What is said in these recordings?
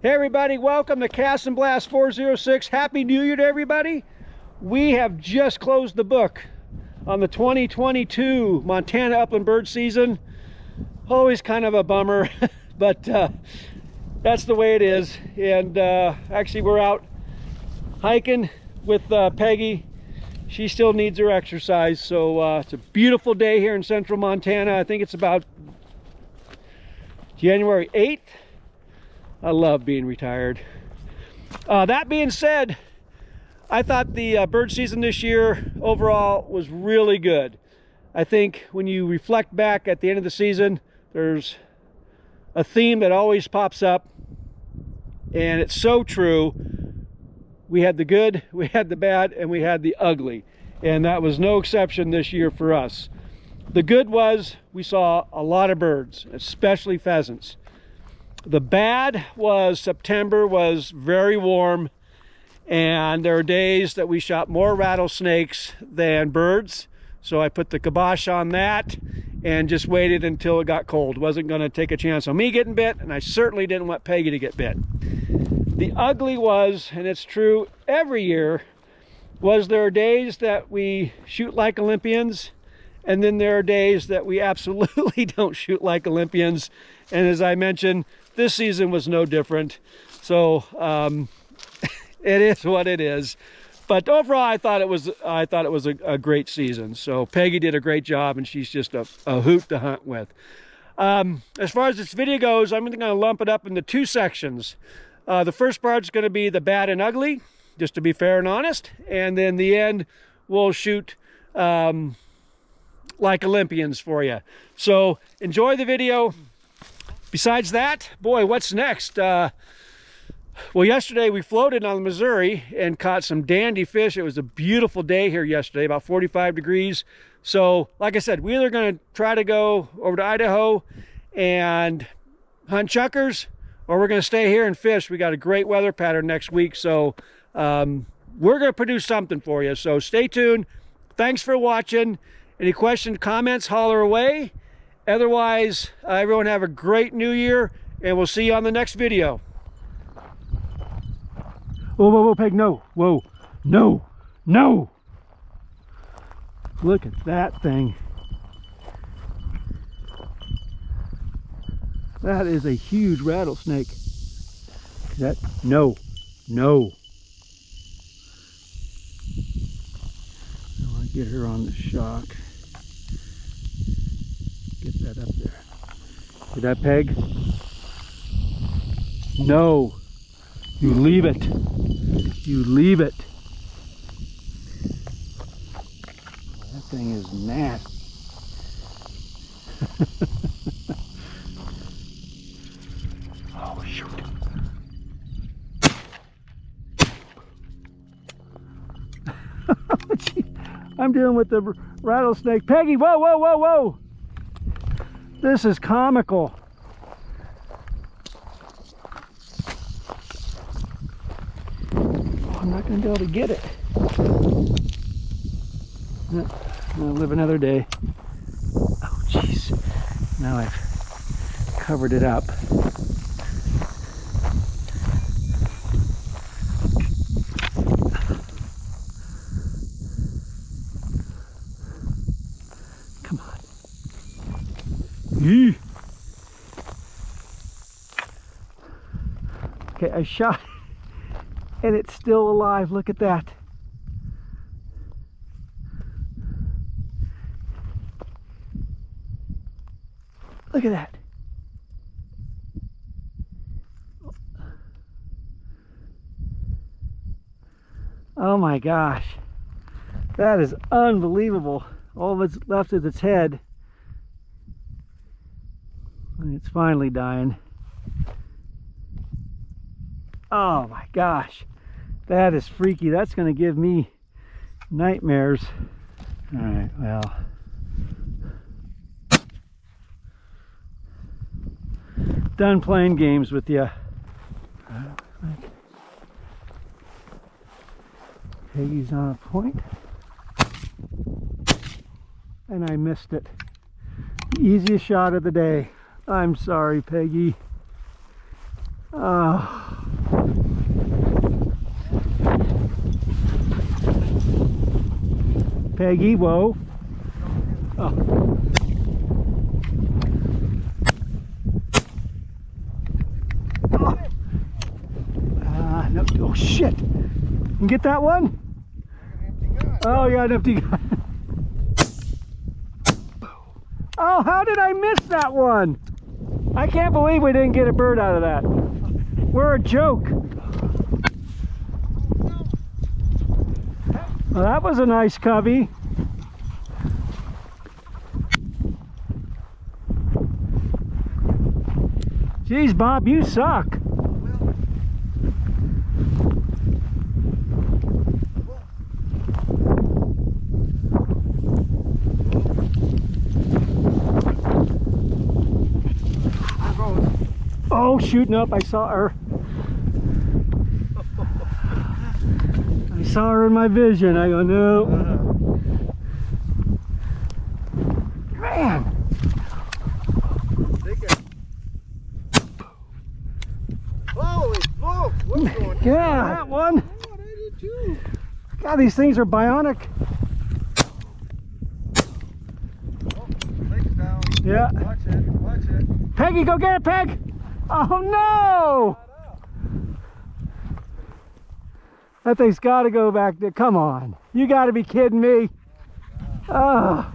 Hey everybody, welcome to Cast and Blast 406. Happy New Year to everybody. We have just closed the book on the 2022 Montana upland bird season. Always kind of a bummer, but that's the way it is. And actually we're out hiking with Peggy. She still needs her exercise, so it's a beautiful day here in central Montana. I think it's about January 8th. I love being retired. That being said, I thought the bird season this year overall was really good. I think when you reflect back at the end of the season, there's a theme that always pops up, and it's so true. We had the good, we had the bad, and we had the ugly, and that was no exception this year for us. The good was we saw a lot of birds, especially pheasants. The bad was September was very warm, and there were days that we shot more rattlesnakes than birds. So I put the kibosh on that and just waited until it got cold. Wasn't going to take a chance on me getting bit, and I certainly didn't want Peggy to get bit. The ugly was, and it's true every year, was there are days that we shoot like Olympians, and then there are days that we absolutely don't shoot like Olympians. And as I mentioned, this season was no different. So it is what it is. But overall, I thought it was a great season. So Peggy did a great job, and she's just a hoot to hunt with. As far as this video goes, I'm going to lump it up into two sections. The first part is going to be the bad and ugly, just to be fair and honest. And then the end, we'll shoot like Olympians for you. So enjoy the video. Besides that, boy, what's next? Well, yesterday we floated on the Missouri and caught some dandy fish. It was a beautiful day here yesterday, about 45 degrees. So, like I said, we're either going to try to go over to Idaho and hunt chuckers, or we're going to stay here and fish. We got a great weather pattern next week, so we're going to produce something for you. So stay tuned. Thanks for watching. Any questions, comments, holler away. Otherwise, everyone have a great new year, and we'll see you on the next video. Whoa, whoa, whoa, Peg, no. Whoa, no, no. Look at that thing. That is a huge rattlesnake. No, no. I want to get her on the shock. Get that up there. See that, Peg? No. You leave it. You leave it. That thing is nasty. Oh, shoot. I'm dealing with the rattlesnake. Peggy, whoa, whoa, whoa, whoa. This is comical. Oh, I'm not going to be able to get it. I'll live another day. Oh, jeez. Now I've covered it up. Come on. Okay, I shot it and it's still alive. Look at that. Look at that. Oh my gosh. That is unbelievable. All that's left is its head. And it's finally dying. Oh my gosh. That is freaky. That's going to give me nightmares. Alright, well. Done playing games with you. Peggy's on a point. And I missed it. The easiest shot of the day. I'm sorry, Peggy. Oh. Peggy, whoa. Oh. No. Oh shit! You get that one? Oh, you got an empty gun. Oh, how did I miss that one? I can't believe we didn't get a bird out of that. We're a joke. Well, that was a nice covey. Jeez, Bob, you suck. Oh, shooting up, I saw her. I saw her in my vision. I go, no. Man. Holy smoke! What's going on? Yeah, that one. Oh, I did too. God, these things are bionic. Oh, leg's down. Yeah. Watch it, watch it. Peggy, go get it, Peg. Oh, no. That thing's got to go back there. Come on. You got to be kidding me. Oh.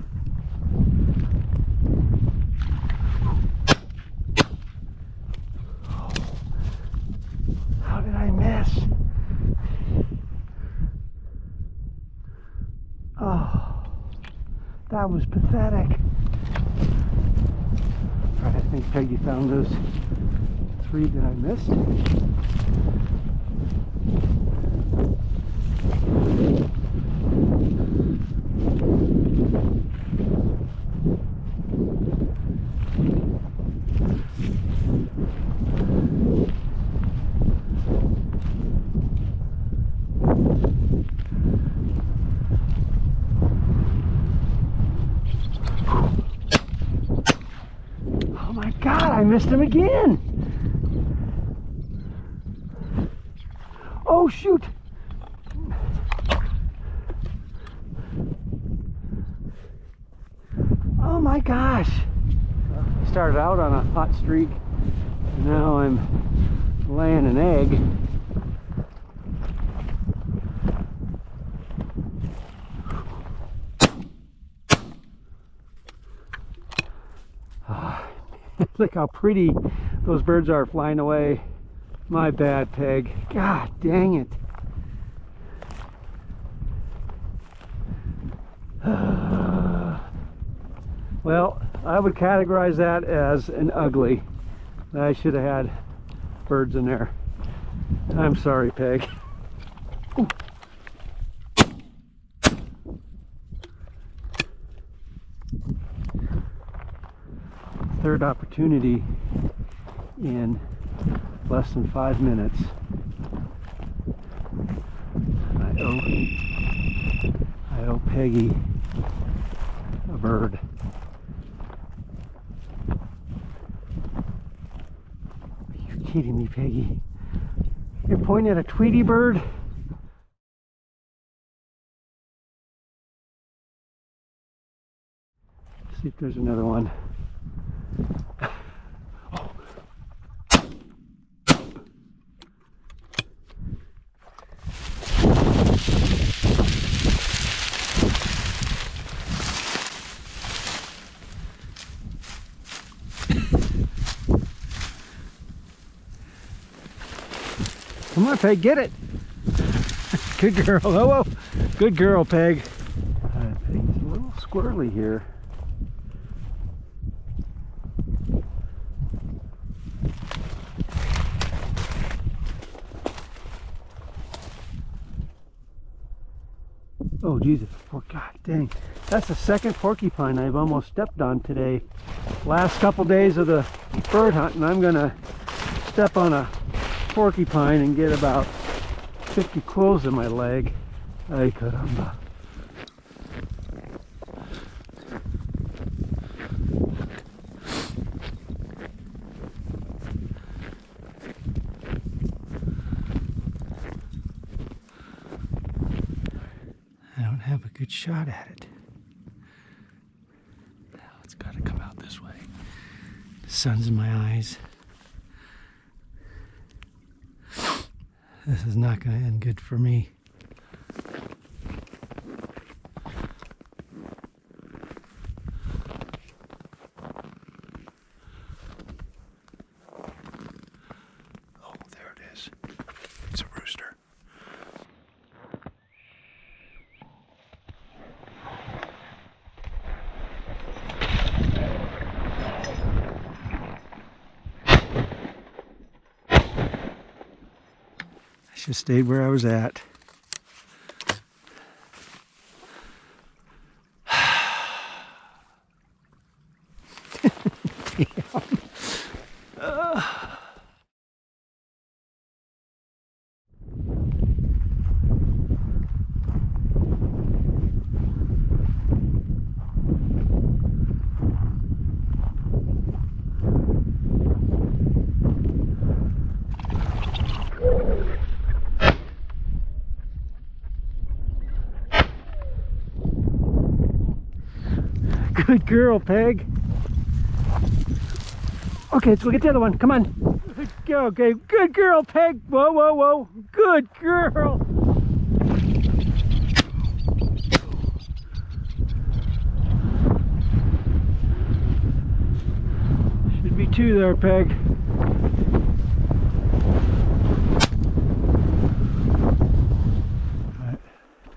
How did I miss? Oh, that was pathetic. All right, I think Peggy found those 3 that I missed. Oh my God, I missed him again. Oh shoot. Oh my gosh. I started out on a hot streak. And now I'm laying an egg. Look how pretty those birds are flying away. My bad, Peg. God dang it. Well, I would categorize that as an ugly. I should have had birds in there. I'm sorry, Peg. Ooh. Third opportunity in less than 5 minutes. I owe Peggy a bird. Are you kidding me, Peggy? You're pointing at a Tweety bird? Let's see if there's another one. Come on, Peg, get it. Good girl. Oh, whoa. Good girl, Peg. Peg's a little squirrely here. Oh, Jesus. God dang. That's the second porcupine I've almost stepped on today. Last couple days of the bird hunt, and I'm going to step on a porcupine and get about 50 quills in my leg. Ay caramba. good shot at it. Now it's got to come out this way. The sun's in my eyes. This is not going to end good for me. Oh, there it is. It's a rooster. I should have stayed where I was at. Good girl, Peg. Okay, let's go get the other one. Come on. Okay, good girl, Peg. Whoa, whoa, whoa. Good girl. Should be two there, Peg. All right.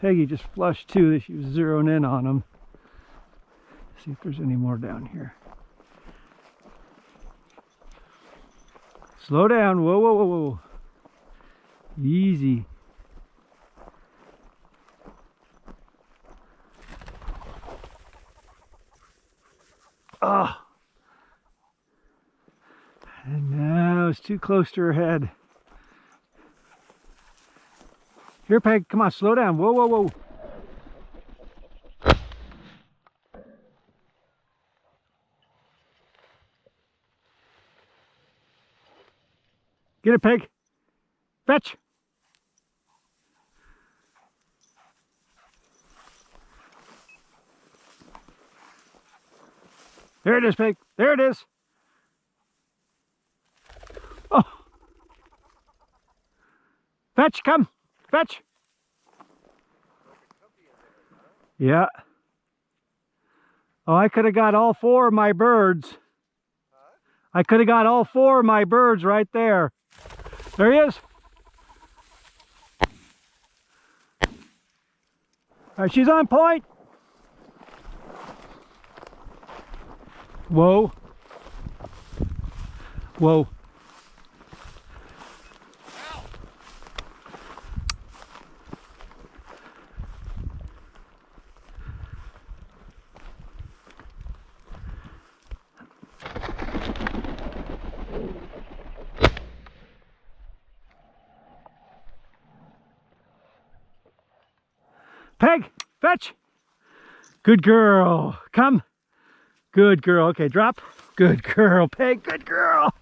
Peggy just flushed two that she was zeroing in on them. See if there's any more down here. Slow down. Whoa, whoa, whoa, whoa. Easy. Ah. And now it's too close to her head. Here, Peg. Come on, slow down. Whoa, whoa, whoa. Get it, Peg. Fetch. There it is, Peg. There it is. Oh. Fetch, come. Fetch. Yeah. Oh, I could have got all four of my birds. I could have got all four of my birds right there. There he is. All right, she's on point. Whoa. Whoa. Peg, fetch. Good girl. Come. Good girl. Okay, drop. Good girl, Peg. Good girl.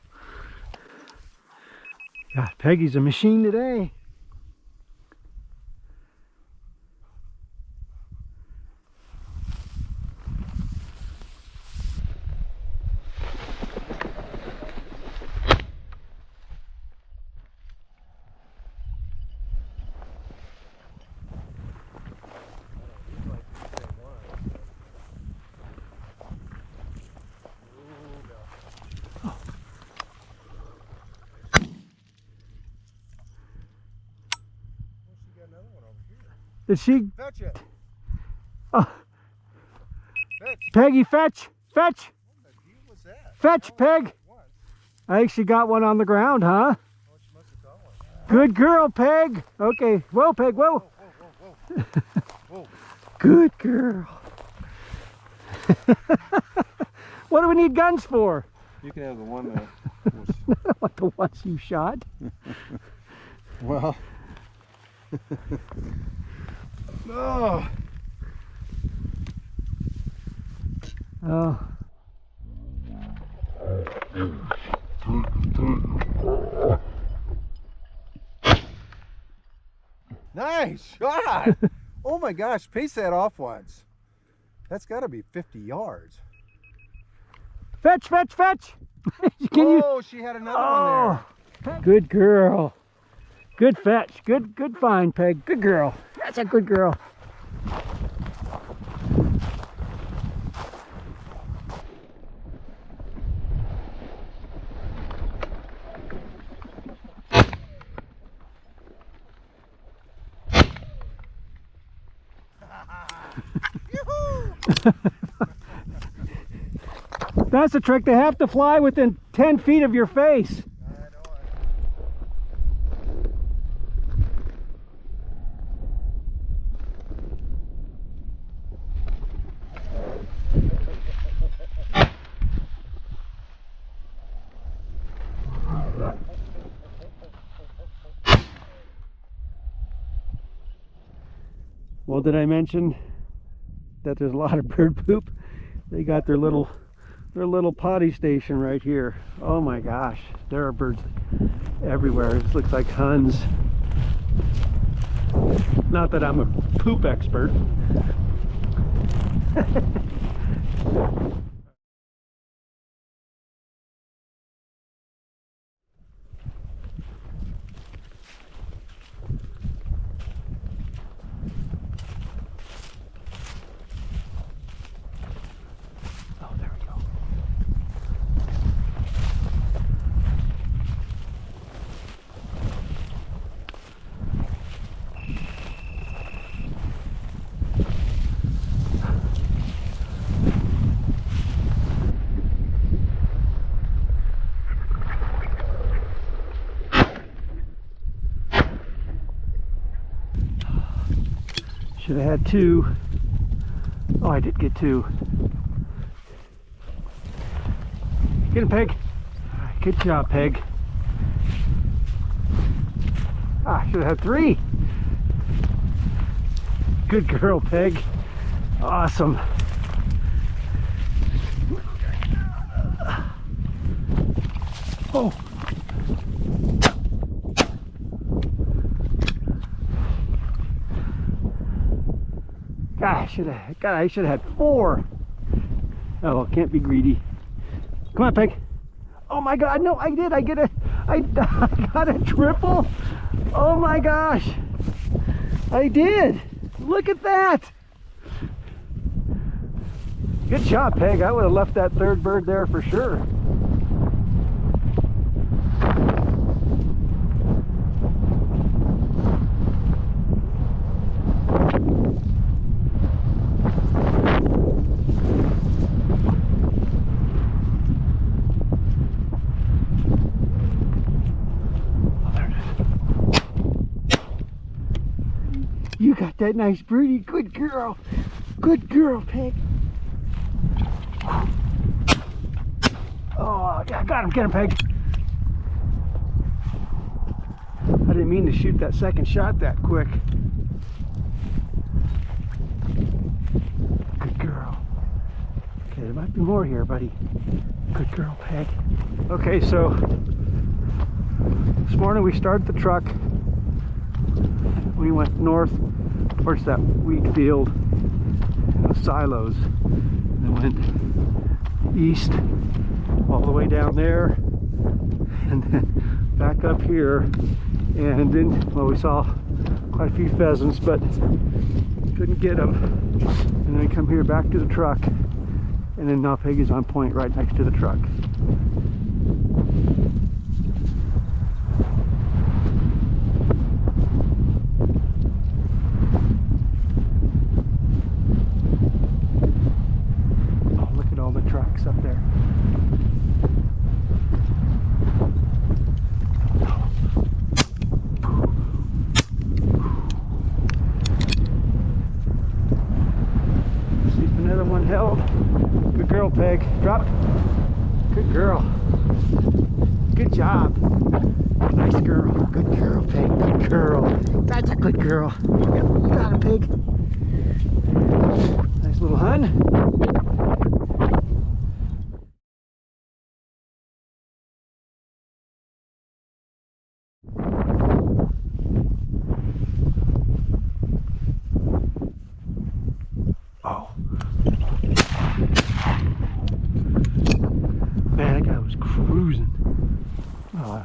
God, Peggy's a machine today. Did she? Fetch it. Oh. Fetch. Peggy, fetch. Fetch. What the deal was that? Fetch, Peg. I think she got one on the ground, huh? Oh, she must have got one. Good girl, Peg. Okay. Whoa, Peg, whoa. Whoa, whoa, whoa, whoa. Whoa. Good girl. What do we need guns for? You can have the one that was... Like the ones you shot? Well... Oh. Oh. Nice shot. Oh my gosh, pace that off once. That's got to be 50 yards. Fetch, fetch, fetch! Can you? Oh, she had another one there. Good girl. Good fetch. Good find, Peg. Good girl. That's a good girl. That's the trick. They have to fly within 10 feet of your face. Well, did I mention that there's a lot of bird poop? They got their little potty station right here. Oh my gosh, there are birds everywhere. This looks like huns. Not that I'm a poop expert. Should have had two. Oh, I did get two. Get him, Peg. Good job, Peg. Ah, should have had three. Good girl, Peg. Awesome. Oh. God, I should have had four. Oh, well, can't be greedy. Come on, Peg. Oh my God, no, I got a triple. Oh my gosh, I did. Look at that. Good job, Peg. I would have left that third bird there for sure. You got that nice birdie. Good girl. Good girl, Peg. Oh, yeah, I got him. Get him, Peg. I didn't mean to shoot that second shot that quick. Good girl. Okay, there might be more here, buddy. Good girl, Peg. Okay, so this morning we started the truck. We went north towards that wheat field, the silos, and then went east all the way down there, and then back up here, and then, well, we saw quite a few pheasants, but couldn't get them, and then come here back to the truck, and then now Peggy's on point right next to the truck. Up there. See if another one held. Good girl, Peg. Drop. Good girl. Good job. Nice girl. Good girl, Peg. Good girl. That's a good girl. Yep, you got it, Peg. Nice little hun.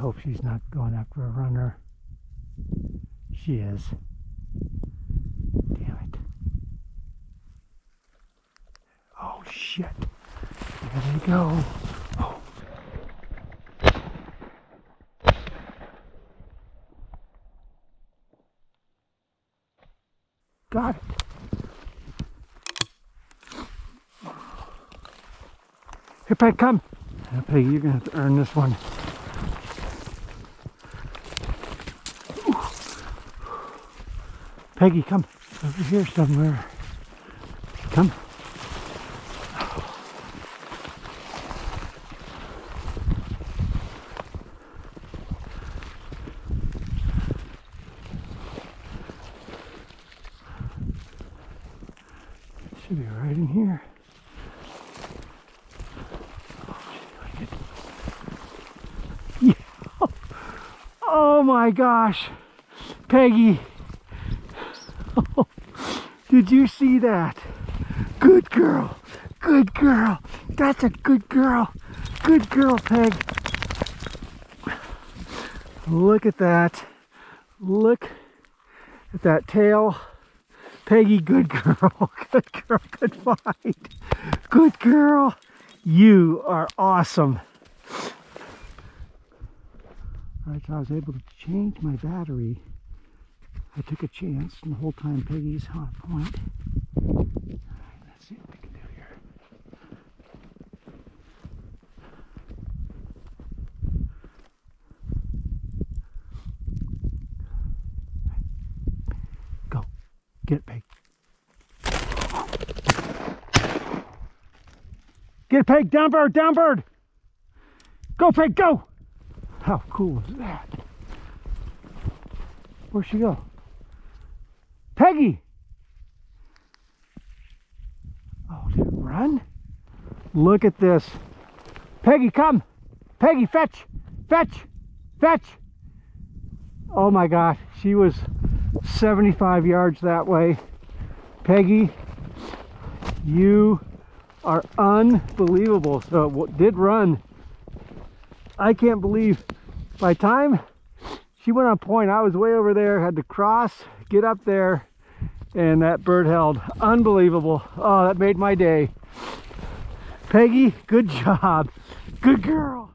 hope she's not going after a runner. She is. Damn it. Oh shit. There they go. Oh. Got it. Here, Peg, come. Now, Peggy, you're gonna have to earn this one. Peggy, come. Over here somewhere. Come. Should be right in here. Yeah. Oh my gosh, Peggy. Did you see that? Good girl. Good girl. That's a good girl. Good girl, Peg. Look at that. Look at that tail. Peggy, good girl. Good girl. Good fight. Good girl. You are awesome. All right, so I was able to change my battery. I took a chance, and the whole time Peggy's on point. All right, let's see what we can do here. Go. Get it, Peg. Get it, Peg. Down bird, down bird. Go, Peg, go. How cool is that? Where'd she go? Peggy! Oh, did it run? Look at this. Peggy, come! Peggy, fetch! Fetch! Fetch! Oh my gosh, she was 75 yards that way. Peggy, you are unbelievable. So it did run. I can't believe by the time she went on point, I was way over there, had to cross, get up there, and that bird held. Unbelievable. Oh, that made my day. Peggy, good job. Good girl.